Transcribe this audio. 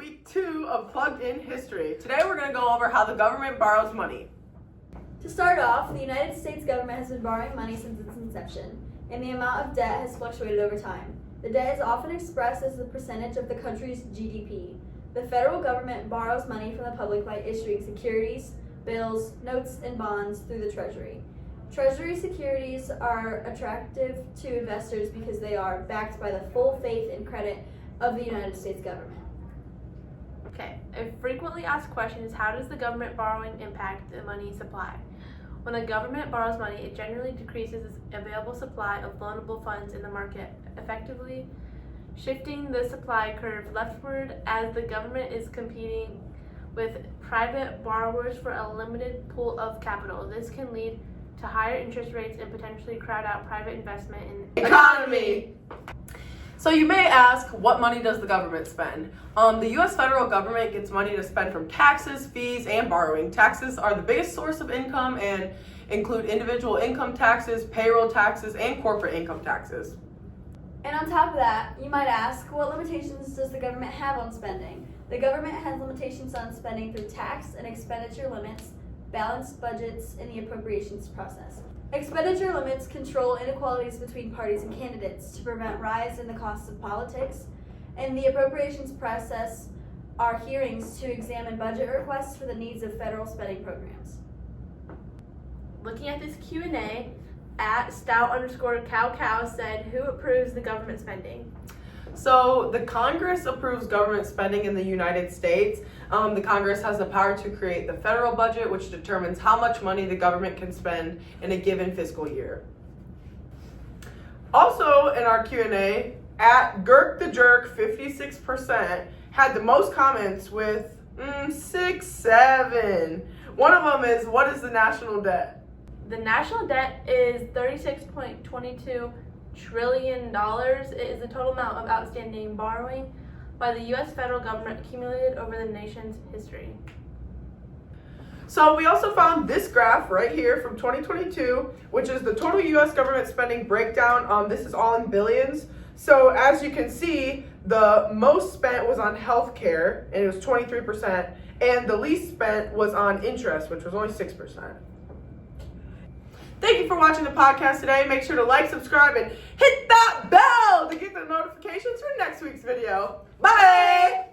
week 2 of Plugged In History. Today we're going to go over how the government borrows money. To start off, the United States government has been borrowing money since its inception, and the amount of debt has fluctuated over time. The debt is often expressed as the percentage of the country's GDP. The federal government borrows money from the public by issuing securities, bills, notes, and bonds through the Treasury. Treasury securities are attractive to investors because they are backed by the full faith and credit of the United States government. Okay, a frequently asked question is, how does the government borrowing impact the money supply? When the government borrows money, it generally decreases its available supply of loanable funds in the market, effectively shifting the supply curve leftward as the government is competing with private borrowers for a limited pool of capital. This can lead to higher interest rates and potentially crowd out private investment in the Economy! So you may ask, what money does the government spend? The U.S. federal government gets money to spend from taxes, fees, and borrowing. Taxes are the biggest source of income and include individual income taxes, payroll taxes, and corporate income taxes. And on top of that, you might ask, what limitations does the government have on spending? The government has limitations on spending through tax and expenditure limits, balanced budgets, and the appropriations process. Expenditure limits control inequalities between parties and candidates to prevent rise in the cost of politics, and the appropriations process are hearings to examine budget requests for the needs of federal spending programs. Looking at this Q&A, at stout_cow said, who approves the government spending? So the Congress approves government spending in the United States. The Congress has the power to create the federal budget, which determines how much money the government can spend in a given fiscal year. Also in our Q&A, at Girk the Jerk, 56% had the most comments with 7. One of them is, what is the national debt? The national debt is $36.22 trillion. It is the total amount of outstanding borrowing by the U.S. federal government accumulated over the nation's history. So we also found this graph right here from 2022, which is the total U.S. government spending breakdown. This is all in billions. So as you can see, the most spent was on healthcare, and it was 23%, and the least spent was on interest, which was only 6%. Thank you for watching the podcast today. Make sure to like, subscribe, and hit that bell to get the notifications for next week's video. Bye!